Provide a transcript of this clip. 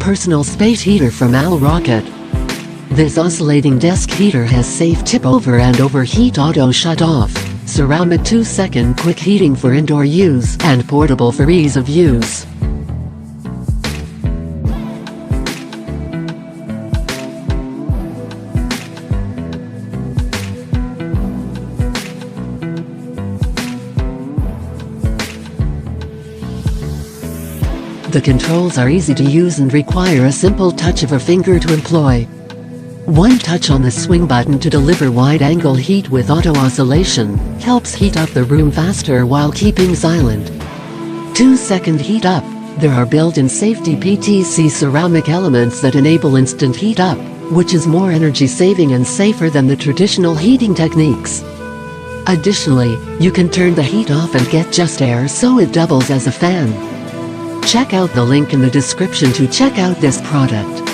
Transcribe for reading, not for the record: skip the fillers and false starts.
personal space heater from ALROCKET. This oscillating desk heater has safe tip-over and overheat auto shut-off, ceramic 2-second quick heating for indoor use, and portable for ease of use. The controls are easy to use and require a simple touch of a finger to employ. One touch on the swing button to deliver wide-angle heat with auto-oscillation helps heat up the room faster while keeping silent. 2-second heat up. There are built-in safety PTC ceramic elements that enable instant heat up, which is more energy-saving and safer than the traditional heating techniques. Additionally, you can turn the heat off and get just air so it doubles as a fan. Check out the link in the description to check out this product.